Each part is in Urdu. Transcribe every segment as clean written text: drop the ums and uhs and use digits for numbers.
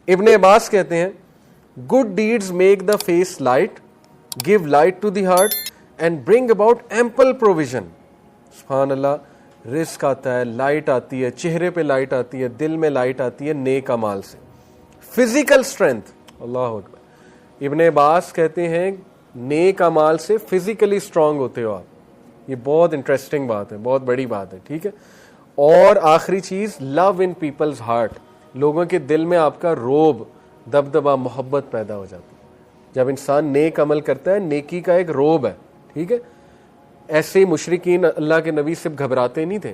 ابن عباس کہتے ہیں good deeds make the face light, give light to the heart and bring about ample provision. سبحان اللہ, رزق آتا ہے, لائٹ آتی ہے, چہرے پہ لائٹ آتی ہے, دل میں لائٹ آتی ہے نیک اعمال سے. فزیکل اسٹرینتھ, اللہ اکبر. ابن عباس کہتے ہیں نیک اعمال سے فزیکلی اسٹرانگ ہوتے ہو آپ. یہ بہت انٹرسٹنگ بات ہے, بہت بڑی بات ہے, ٹھیک ہے. اور آخری چیز, لو ان پیپلز ہارٹ, لوگوں کے دل میں آپ کا روب, دبدبا, محبت پیدا ہو جاتی ہے جب انسان نیک عمل کرتا ہے. نیکی کا ایک روب ہے, ٹھیک ہے. ایسے ہی مشرکین اللہ کے نبی سے گھبراتے نہیں تھے.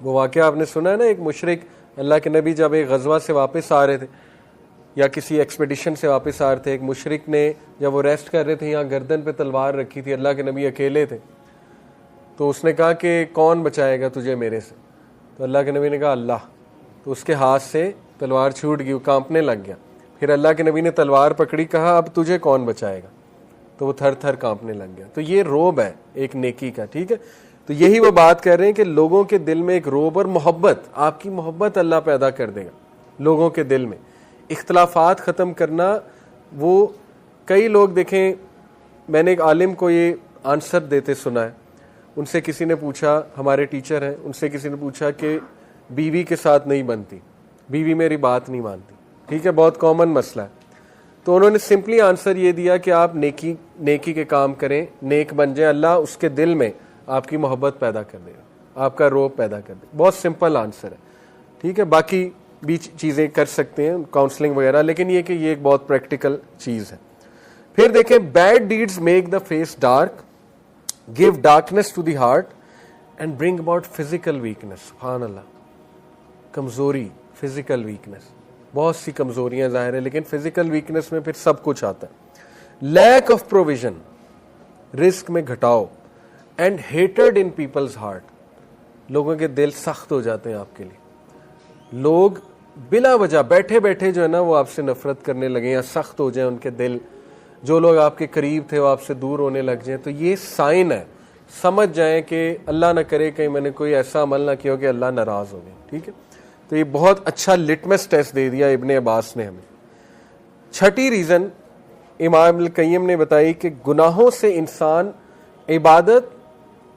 وہ واقعہ آپ نے سنا ہے نا, ایک مشرک اللہ کے نبی جب ایک غزوہ سے واپس آ رہے تھے یا کسی ایکسپیڈیشن سے واپس آ رہے تھے, ایک مشرک نے جب وہ ریسٹ کر رہے تھے یہاں گردن پہ تلوار رکھی تھی, اللہ کے نبی اکیلے تھے, تو اس نے کہا کہ کون بچائے گا تجھے میرے سے؟ تو اللہ کے نبی نے کہا اللہ. تو اس کے ہاتھ سے تلوار چھوٹ گئی, وہ کانپنے لگ گیا. پھر اللہ کے نبی نے تلوار پکڑی, کہا اب تجھے کون بچائے گا؟ تو وہ تھر تھر کانپنے لگ گیا. تو یہ روب ہے ایک نیکی کا, ٹھیک ہے. تو یہی وہ بات کر رہے ہیں کہ لوگوں کے دل میں ایک روب اور محبت, آپ کی محبت اللہ پیدا کر دے گا لوگوں کے دل میں. اختلافات ختم کرنا, وہ کئی لوگ دیکھیں, میں نے ایک عالم کو یہ آنسر دیتے سنا ہے. ان سے کسی نے پوچھا, ہمارے ٹیچر ہیں, ان سے کسی نے پوچھا کہ بیوی کے ساتھ نہیں بنتی, بیوی میری بات نہیں مانتی, ٹھیک ہے, بہت کامن مسئلہ ہے. تو انہوں نے سمپلی آنسر یہ دیا کہ آپ نیکی کے کام کریں, نیک بن جائیں, اللہ اس کے دل میں آپ کی محبت پیدا کر دے گا, آپ کا روب پیدا کر دے گا. بہت سمپل آنسر ہے, ٹھیک ہے. باقی بھی چیزیں کر سکتے ہیں, کاؤنسلنگ وغیرہ, لیکن یہ کہ یہ ایک بہت پریکٹیکل چیز ہے. پھر دیکھیں, bad deeds make the face dark, give darkness to the heart and bring about physical weakness. سبحان اللہ, کمزوری, فزیکل ویکنیس, بہت سی کمزوریاں ظاہر ہیں, لیکن فزیکل ویکنیس میں پھر سب کچھ آتا ہے. لیک آف پروویژن, رزق میں گھٹاؤ, and hatred in people's heart, لوگوں کے دل سخت ہو جاتے ہیں آپ کے لیے. لوگ بلا وجہ بیٹھے بیٹھے جو ہے نا وہ آپ سے نفرت کرنے لگے یا سخت ہو جائیں ان کے دل. جو لوگ آپ کے قریب تھے وہ آپ سے دور ہونے لگ جائیں, تو یہ سائن ہے, سمجھ جائیں کہ اللہ نہ کرے کہیں میں نے کوئی ایسا عمل نہ کیا ہو کہ اللہ ناراض ہو گئے, ٹھیک ہے. تو یہ بہت اچھا لٹمس ٹیسٹ دے دیا ابن عباس نے ہمیں. چھٹی ریزن امام ابن القیم نے بتائی کہ گناہوں سے انسان عبادت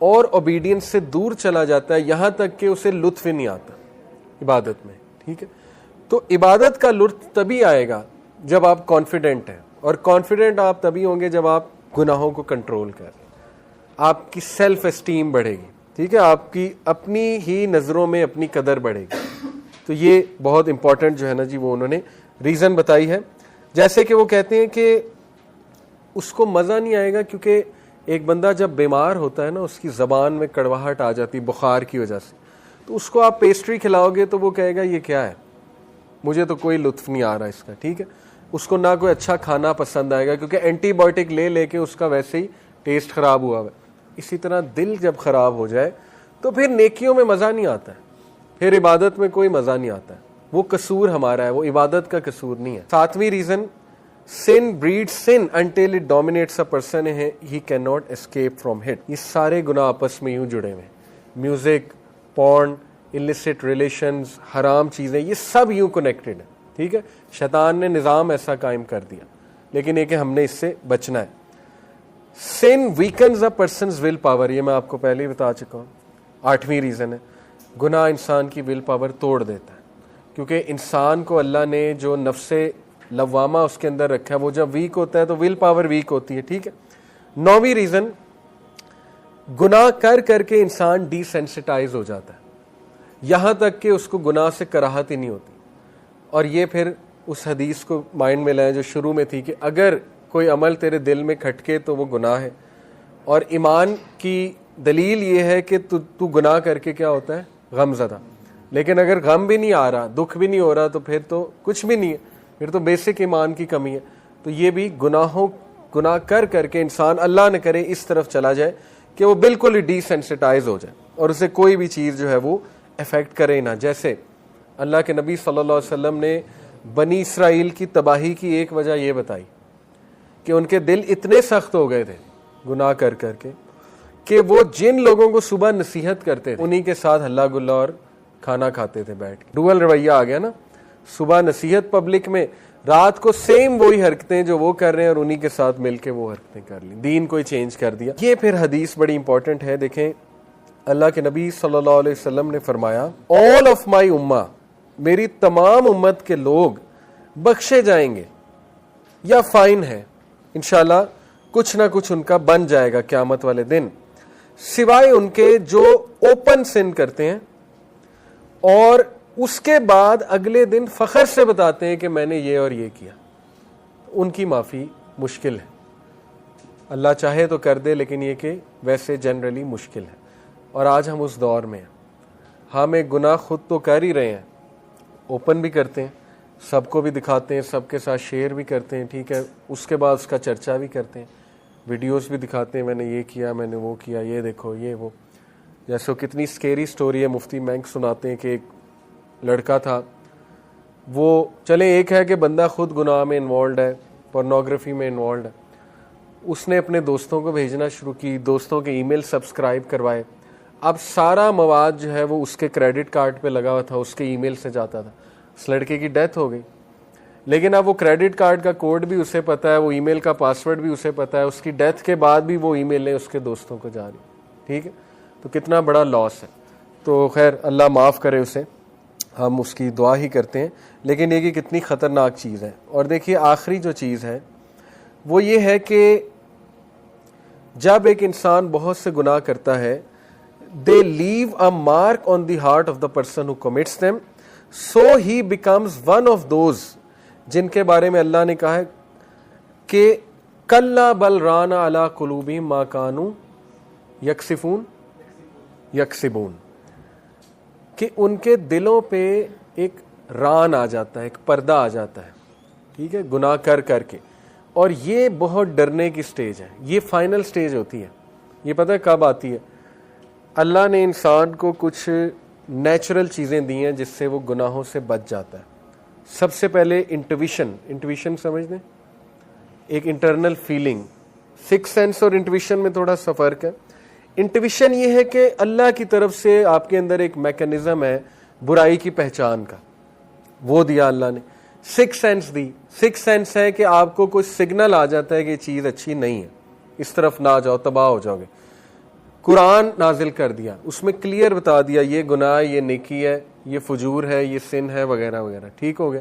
اور اوبیڈینس سے دور چلا جاتا ہے, یہاں تک کہ اسے لطف ہی نہیں آتا عبادت میں, ٹھیک ہے. تو عبادت کا لطف تبھی آئے گا جب آپ کانفیڈنٹ ہیں, اور کانفیڈنٹ آپ تبھی ہوں گے جب آپ گناہوں کو کنٹرول کریں. آپ کی سیلف اسٹیم بڑھے گی, ٹھیک ہے, آپ کی اپنی ہی نظروں میں اپنی قدر بڑھے گی. تو یہ بہت امپورٹنٹ جو ہے نا جی وہ انہوں نے ریزن بتائی ہے. جیسے کہ وہ کہتے ہیں کہ اس کو مزہ نہیں آئے گا, کیونکہ ایک بندہ جب بیمار ہوتا ہے نا اس کی زبان میں کڑواہٹ آ جاتی بخار کی وجہ سے, تو اس کو آپ پیسٹری کھلاؤ گے تو وہ کہے گا یہ کیا ہے, مجھے تو کوئی لطف نہیں آ رہا اس کا, ٹھیک ہے. اس کو نہ کوئی اچھا کھانا پسند آئے گا, کیونکہ اینٹی بایوٹک لے لے کے اس کا ویسے ہی ٹیسٹ خراب ہوا ہے. اسی طرح دل جب خراب ہو جائے تو پھر نیکیوں میں مزہ نہیں آتا ہے, پھر عبادت میں کوئی مزہ نہیں آتا ہے. وہ قصور ہمارا ہے, وہ عبادت کا قصور نہیں ہے. ساتویں reason, sin breeds sin until it dominates a person, he cannot escape from it. یہ سارے گناہ آپس میں یوں جڑے ہوئے, میوزک, پورن, illicit relations, حرام چیزیں, یہ سب یوں کنیکٹڈ ہیں, ٹھیک ہے. شیطان نے نظام ایسا قائم کر دیا, لیکن یہ کہ ہم نے اس سے بچنا ہے. sin weakens a person's will power, یہ میں آپ کو پہلے ہی بتا چکا ہوں. آٹھویں ریزن ہے, گناہ انسان کی ول پاور توڑ دیتا ہے, کیونکہ انسان کو اللہ نے جو نفس لوامہ اس کے اندر رکھا ہے, وہ جب ویک ہوتا ہے تو ول پاور ویک ہوتی ہے, ٹھیک ہے. نویں ریزن, گناہ کر کر کے انسان ڈی سینسٹائز ہو جاتا ہے, یہاں تک کہ اس کو گناہ سے کراہت ہی نہیں ہوتی. اور یہ پھر اس حدیث کو مائنڈ میں لائیں جو شروع میں تھی کہ اگر کوئی عمل تیرے دل میں کھٹکے تو وہ گناہ ہے, اور ایمان کی دلیل یہ ہے کہ تو گناہ کر کے کیا ہوتا ہے, غم زدہ. لیکن اگر غم بھی نہیں آ رہا, دکھ بھی نہیں ہو رہا, تو پھر تو کچھ بھی نہیں ہے, پھر تو بیسک ایمان کی کمی ہے. تو یہ بھی گناہ کر کر کے انسان اللہ نہ کرے اس طرف چلا جائے کہ وہ بالکل ہی ڈی سینسٹائز ہو جائے اور اسے کوئی بھی چیز جو ہے وہ افیکٹ کرے نہ. جیسے اللہ کے نبی صلی اللہ علیہ وسلم نے بنی اسرائیل کی تباہی کی ایک وجہ یہ بتائی کہ ان کے دل اتنے سخت ہو گئے تھے گناہ کر کر کے کہ وہ جن لوگوں کو صبح نصیحت کرتے تھے انہی کے ساتھ ہلا گلا اور کھانا کھاتے تھے بیٹھ کے. ڈوئل رویہ آ گیا نا. صبح نصیحت پبلک میں, رات کو سیم وہی حرکتیں جو وہ کر رہے ہیں اور انہی کے ساتھ مل کے وہ حرکتیں کر لی, دین کوئی چینج کر دیا. یہ پھر حدیث بڑی امپورٹنٹ ہے. دیکھیں اللہ کے نبی صلی اللہ علیہ وسلم نے فرمایا all of my امہ, میری تمام امت کے لوگ بخشے جائیں گے یا فائن ہے انشاءاللہ, کچھ نہ کچھ ان کا بن جائے گا قیامت والے دن, سوائے ان کے جو اوپن سن کرتے ہیں اور اس کے بعد اگلے دن فخر سے بتاتے ہیں کہ میں نے یہ اور یہ کیا. ان کی معافی مشکل ہے, اللہ چاہے تو کر دے, لیکن یہ کہ ویسے جنرلی مشکل ہے. اور آج ہم اس دور میں ہیں, ہم ایک گناہ خود تو کر ہی رہے ہیں, اوپن بھی کرتے ہیں, سب کو بھی دکھاتے ہیں, سب کے ساتھ شیئر بھی کرتے ہیں, ٹھیک ہے, اس کے بعد اس کا چرچا بھی کرتے ہیں, ویڈیوز بھی دکھاتے ہیں, میں نے یہ کیا, میں نے وہ کیا, یہ دیکھو یہ وہ. جیسے کتنی سکیری سٹوری ہے, مفتی مینک سناتے ہیں کہ ایک لڑکا تھا, وہ چلے ایک ہے کہ بندہ خود گناہ میں انوالوڈ ہے, پورنوگرافی میں انوالوڈ ہے, اس نے اپنے دوستوں کو بھیجنا شروع کی, دوستوں کے ای میل سبسکرائب کروائے. اب سارا مواد جو ہے وہ اس کے کریڈٹ کارڈ پہ لگا ہوا تھا, اس کے ای میل سے جاتا تھا. اس لڑکے کی ڈیتھ ہو گئی, لیکن اب وہ کریڈٹ کارڈ کا کوڈ بھی اسے پتا ہے, وہ ای میل کا پاسورڈ بھی اسے پتا ہے, اس کی ڈیتھ کے بعد بھی وہ ای میلیں اس کے دوستوں کو جا رہی. ٹھیک ہے, تو کتنا بڑا لاس ہے. تو خیر اللہ معاف کرے اسے, ہم اس کی دعا ہی کرتے ہیں, لیکن یہ کہ کتنی خطرناک چیز ہے. اور دیکھیے آخری جو چیز ہے وہ یہ ہے کہ جب ایک انسان بہت سے گناہ کرتا ہے, they leave a mark on the heart of the person who commits them, so he becomes one of those جن کے بارے میں اللہ نے کہا ہے کہ کلا بل رانا علی قلوبہم ما کانوا یکسبون, کہ ان کے دلوں پہ ایک ران آ جاتا ہے, ایک پردہ آ جاتا ہے, ٹھیک ہے, گناہ کر کر کے. اور یہ بہت ڈرنے کی سٹیج ہے, یہ فائنل سٹیج ہوتی ہے. یہ پتہ ہے کب آتی ہے؟ اللہ نے انسان کو کچھ نیچرل چیزیں دی ہیں جس سے وہ گناہوں سے بچ جاتا ہے. سب سے پہلے انٹویشن سمجھ دیں, ایک انٹرنل فیلنگ. سکس سینس اور انٹویشن میں تھوڑا سا فرق ہے. انٹویشن یہ ہے کہ اللہ کی طرف سے آپ کے اندر ایک میکینزم ہے برائی کی پہچان کا, وہ دیا اللہ نے. سکس سینس دی, سکس سینس ہے کہ آپ کو کوئی سگنل آ جاتا ہے کہ یہ چیز اچھی نہیں ہے, اس طرف نہ جاؤ تباہ ہو جاؤ گے. قرآن نازل کر دیا, اس میں کلیئر بتا دیا یہ گناہ, یہ نیکی ہے, یہ فجور ہے, یہ سن ہے, وغیرہ وغیرہ. ٹھیک ہو گیا.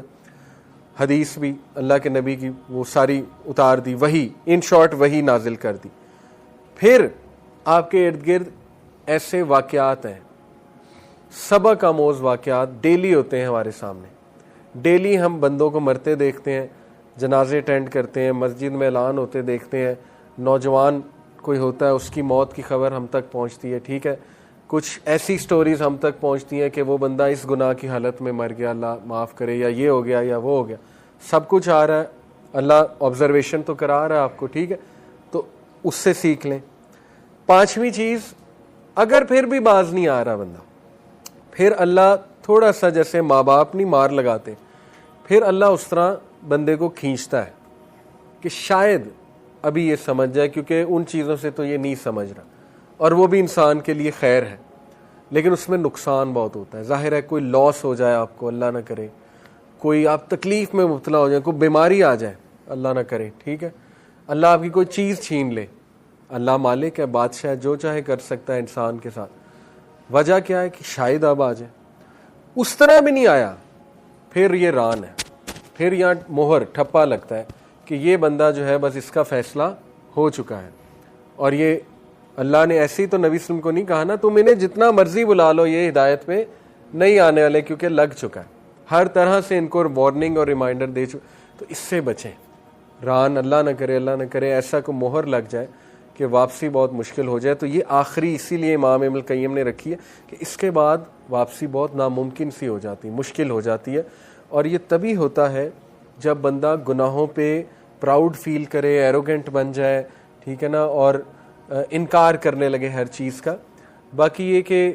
حدیث بھی اللہ کے نبی کی وہ ساری اتار دی, وہی ان شارٹ وہی نازل کر دی. پھر آپ کے ارد گرد ایسے واقعات ہیں, سبق آموز واقعات ڈیلی ہوتے ہیں ہمارے سامنے. ڈیلی ہم بندوں کو مرتے دیکھتے ہیں, جنازے اٹینڈ کرتے ہیں, مسجد میں اعلان ہوتے دیکھتے ہیں, نوجوان کوئی ہوتا ہے اس کی موت کی خبر ہم تک پہنچتی ہے. ٹھیک ہے, کچھ ایسی سٹوریز ہم تک پہنچتی ہیں کہ وہ بندہ اس گناہ کی حالت میں مر گیا, اللہ معاف کرے, یا یہ ہو گیا یا وہ ہو گیا. سب کچھ آ رہا ہے, اللہ آبزرویشن تو کرا رہا ہے آپ کو. ٹھیک ہے, تو اس سے سیکھ لیں. پانچویں چیز, اگر پھر بھی باز نہیں آ رہا بندہ, پھر اللہ تھوڑا سا جیسے ماں باپ نہیں مار لگاتے, پھر اللہ اس طرح بندے کو کھینچتا ہے کہ شاید ابھی یہ سمجھ جائے, کیونکہ ان چیزوں سے تو یہ نہیں سمجھ رہا, اور وہ بھی انسان کے لیے خیر ہے, لیکن اس میں نقصان بہت ہوتا ہے. ظاہر ہے کوئی لاس ہو جائے آپ کو, اللہ نہ کرے, کوئی آپ تکلیف میں مبتلا ہو جائے, کوئی بیماری آ جائے, اللہ نہ کرے. ٹھیک ہے, اللہ آپ کی کوئی چیز چھین لے. اللہ مالک ہے, بادشاہ ہے, جو چاہے کر سکتا ہے انسان کے ساتھ. وجہ کیا ہے کہ شاید اب آ جائے. اس طرح بھی نہیں آیا, پھر یہ ران ہے, پھر یہاں مہر ٹھپا لگتا ہے کہ یہ بندہ جو ہے بس اس کا فیصلہ ہو چکا ہے. اور یہ اللہ نے ایسی تو نبی وسلم کو نہیں کہا نا تم انہیں جتنا مرضی بلا لو یہ ہدایت پہ نہیں آنے والے, کیونکہ لگ چکا ہے. ہر طرح سے ان کو وارننگ اور ریمائنڈر دے چکا, تو اس سے بچیں. ران اللہ نہ کرے, اللہ نہ کرے ایسا کو مہر لگ جائے کہ واپسی بہت مشکل ہو جائے. تو یہ آخری اسی لیے امام ابن القیم نے رکھی ہے کہ اس کے بعد واپسی بہت ناممکن سی ہو جاتی, مشکل ہو جاتی ہے. اور یہ تبھی ہوتا ہے جب بندہ گناہوں پہ پراؤڈ فیل کرے, ایروگنٹ بن جائے, ٹھیک ہے نا, اور انکار کرنے لگے ہر چیز کا. باقی یہ کہ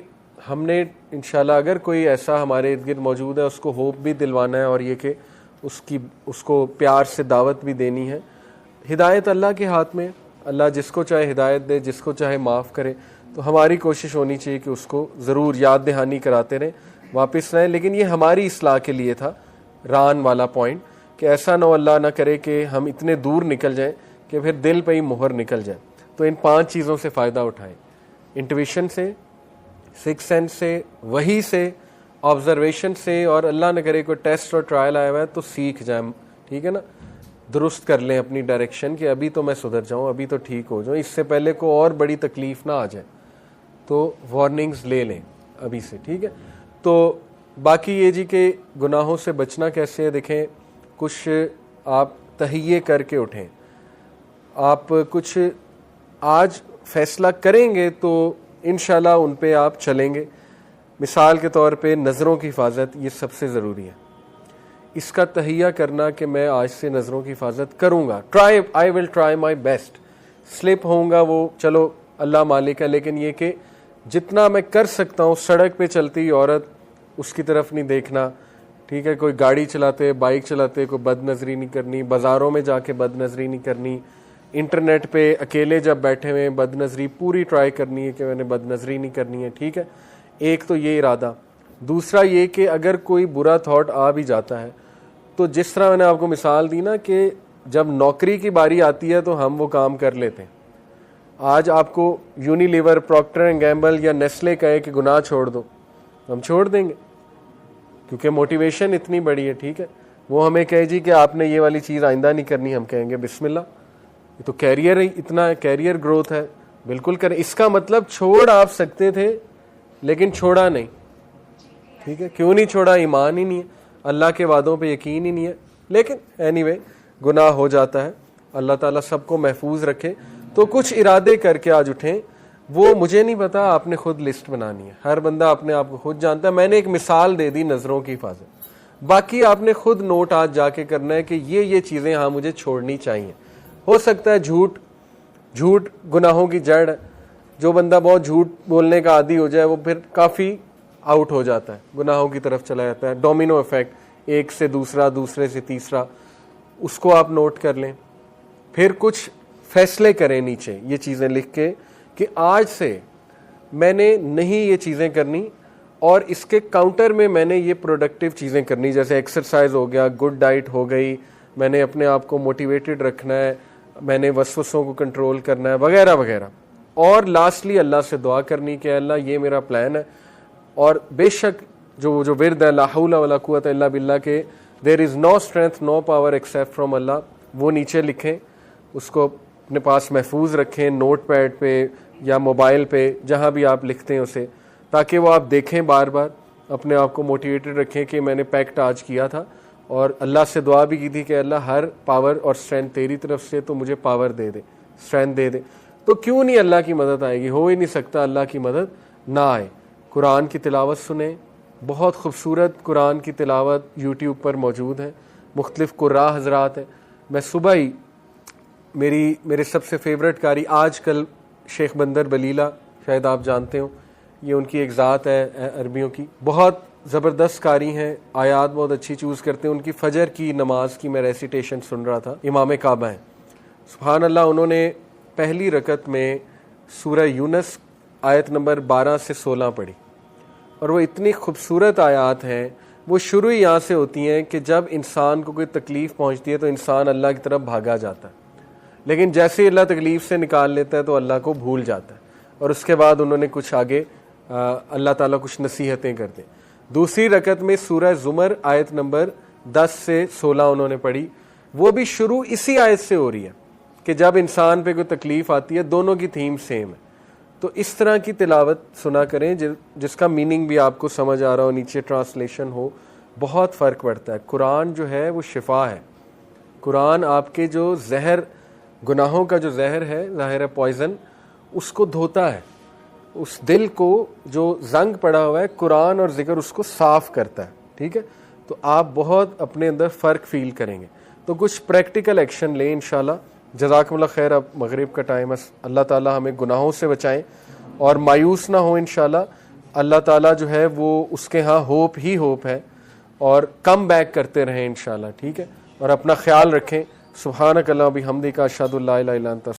ہم نے انشاءاللہ اگر کوئی ایسا ہمارے ارد گرد موجود ہے اس کو ہوپ بھی دلوانا ہے, اور یہ کہ اس کو پیار سے دعوت بھی دینی ہے. ہدایت اللہ کے ہاتھ میں, اللہ جس کو چاہے ہدایت دے, جس کو چاہے معاف کرے. تو ہماری کوشش ہونی چاہیے کہ اس کو ضرور یاد دہانی کراتے رہیں, واپس رہیں. لیکن یہ ہماری اصلاح کے لیے تھا ران والا پوائنٹ کہ ایسا نہ اللہ نہ کرے کہ ہم اتنے دور نکل جائیں کہ پھر دل پہ ہی مہر نکل جائے. تو ان 5 چیزوں سے فائدہ اٹھائیں, انٹویشن سے, سکس سینس سے, وحی سے, آبزرویشن سے, اور اللہ نہ کرے کوئی ٹیسٹ اور ٹرائل آیا ہوا ہے تو سیکھ جائیں, ٹھیک ہے نا, درست کر لیں اپنی ڈائریکشن کہ ابھی تو میں سدھر جاؤں, ابھی تو ٹھیک ہو جاؤں, اس سے پہلے کو اور بڑی تکلیف نہ آ جائے, تو وارننگز لے لیں ابھی سے, ٹھیک ہے. تو باقی یہ جی کہ گناہوں سے بچنا کیسے ہے, دیکھیں کچھ آپ تہیے کر کے اٹھیں, آپ کچھ آج فیصلہ کریں گے تو انشاءاللہ ان پہ آپ چلیں گے. مثال کے طور پہ نظروں کی حفاظت, یہ سب سے ضروری ہے. اس کا تہیہ کرنا کہ میں آج سے نظروں کی حفاظت کروں گا, I will try my best. Slip ہوں گا وہ چلو اللہ مالک ہے, لیکن یہ کہ جتنا میں کر سکتا ہوں, سڑک پہ چلتی عورت اس کی طرف نہیں دیکھنا, ٹھیک ہے, کوئی گاڑی چلاتے, بائک چلاتے, کوئی بد نظری نہیں کرنی, بازاروں میں جا کے بد نظری نہیں کرنی, انٹرنیٹ پہ اکیلے جب بیٹھے ہوئے بد نظری پوری ٹرائی کرنی ہے کہ میں نے بد نظری نہیں کرنی ہے, ٹھیک ہے. ایک تو یہ ارادہ. دوسرا یہ کہ اگر کوئی برا تھاٹ آ بھی جاتا ہے تو جس طرح میں نے آپ کو مثال دی نا کہ جب نوکری کی باری آتی ہے تو ہم وہ کام کر لیتے ہیں. آج آپ کو یونیلیور, پروکٹر اینڈ گیمبل یا نیسلے کہے کہ گناہ چھوڑ دو, ہم چھوڑ دیں گے کیونکہ موٹیویشن اتنی بڑی ہے, ٹھیک ہے. وہ ہمیں کہے جی کہ آپ نے یہ والی چیز آئندہ نہیں کرنی, ہم کہیں گے بسم اللہ, یہ تو کیریئر اتنا کیریئر گروتھ ہے, بالکل کریں. اس کا مطلب چھوڑ آپ سکتے تھے لیکن چھوڑا نہیں, ٹھیک ہے. کیوں نہیں چھوڑا؟ ایمان ہی نہیں ہے, اللہ کے وعدوں پہ یقین ہی نہیں ہے. لیکن اینی وے گناہ ہو جاتا ہے, اللہ تعالیٰ سب کو محفوظ رکھے. تو کچھ ارادے کر کے آج اٹھیں. وہ مجھے نہیں پتا, آپ نے خود لسٹ بنانی ہے, ہر بندہ اپنے آپ کو خود جانتا ہے. میں نے ایک مثال دے دی نظروں کی حفاظت, باقی آپ نے خود نوٹ آج جا کے کرنا ہے کہ یہ چیزیں ہاں مجھے چھوڑنی چاہیے. ہو سکتا ہے جھوٹ گناہوں کی جڑ ہے. جو بندہ بہت جھوٹ بولنے کا عادی ہو جائے وہ پھر کافی آؤٹ ہو جاتا ہے, گناہوں کی طرف چلا جاتا ہے. ڈومینو ایفیکٹ, ایک سے دوسرا, دوسرے سے تیسرا, اس کو آپ نوٹ کر لیں. پھر کچھ فیصلے کریں نیچے یہ چیزیں لکھ کے کہ آج سے میں نے نہیں یہ چیزیں کرنی, اور اس کے کاؤنٹر میں میں نے یہ پروڈکٹیو چیزیں کرنی, جیسے ایکسرسائز ہو گیا, گڈ ڈائٹ ہو گئی, میں نے اپنے آپ کو موٹیویٹڈ رکھنا ہے, میں نے وسوسوں کو کنٹرول کرنا ہے, وغیرہ وغیرہ. اور لاسٹلی اللہ سے دعا کرنی کہ اللہ یہ میرا پلان ہے, اور بے شک جو ورد ہے لا حول ولا قوت الا باللہ کے there is no strength no power except from Allah, وہ نیچے لکھیں, اس کو اپنے پاس محفوظ رکھیں, نوٹ پیڈ پہ یا موبائل پہ, جہاں بھی آپ لکھتے ہیں اسے, تاکہ وہ آپ دیکھیں بار بار, اپنے آپ کو موٹیویٹڈ رکھیں کہ میں نے پیکٹ آج کیا تھا, اور اللہ سے دعا بھی کی تھی کہ اللہ ہر پاور اور اسٹرینتھ تیری طرف سے, تو مجھے پاور دے دے, اسٹرینتھ دے دے. تو کیوں نہیں اللہ کی مدد آئے گی؟ ہو ہی نہیں سکتا اللہ کی مدد نہ آئے. قرآن کی تلاوت سنیں, بہت خوبصورت قرآن کی تلاوت یوٹیوب پر موجود ہے, مختلف قراء حضرات ہیں. میں صبح ہی میرے سب سے فیورٹ قاری آج کل شیخ بندر بلیلہ, شاید آپ جانتے ہو, یہ ان کی ایک ذات ہے عربیوں کی, بہت زبردست قاری ہیں, آیات بہت اچھی چوز کرتے ہیں. ان کی فجر کی نماز کی میں ریسیٹیشن سن رہا تھا, امام کعبہ ہیں, سبحان اللہ. انہوں نے پہلی رکعت میں سورہ یونس آیت نمبر 12 سے 16 پڑھی, اور وہ اتنی خوبصورت آیات ہیں. وہ شروع ہی یہاں سے ہوتی ہیں کہ جب انسان کو کوئی تکلیف پہنچتی ہے تو انسان اللہ کی طرف بھاگا جاتا ہے, لیکن جیسے اللہ تکلیف سے نکال لیتا ہے تو اللہ کو بھول جاتا ہے. اور اس کے بعد انہوں نے کچھ آگے اللہ تعالیٰ کچھ نصیحتیں کرتے. دوسری رکعت میں سورہ زمر آیت نمبر 10 سے 16 انہوں نے پڑھی, وہ بھی شروع اسی آیت سے ہو رہی ہے کہ جب انسان پہ کوئی تکلیف آتی ہے. دونوں کی تھیم سیم ہے. تو اس طرح کی تلاوت سنا کریں جس کا میننگ بھی آپ کو سمجھ آ رہا ہو, نیچے ٹرانسلیشن ہو. بہت فرق پڑتا ہے. قرآن جو ہے وہ شفا ہے. قرآن آپ کے جو زہر, گناہوں کا جو زہر ہے, ظاہر ہے پوائزن, اس کو دھوتا ہے. اس دل کو جو زنگ پڑا ہوا ہے, قرآن اور ذکر اس کو صاف کرتا ہے. ٹھیک ہے, تو آپ بہت اپنے اندر فرق فیل کریں گے. تو کچھ پریکٹیکل ایکشن لیں انشاءاللہ. جزاکم اللہ خیر. اب مغرب کا ٹائم ہے. اللہ تعالیٰ ہمیں گناہوں سے بچائیں اور مایوس نہ ہو انشاءاللہ. اللہ تعالیٰ جو ہے وہ اس کے ہاں ہوپ ہی ہوپ ہے, اور کم بیک کرتے رہیں انشاءاللہ. ٹھیک ہے, اور اپنا خیال رکھیں. سبحانک اللہم و بحمدک اشہد ان لا الہ الا انت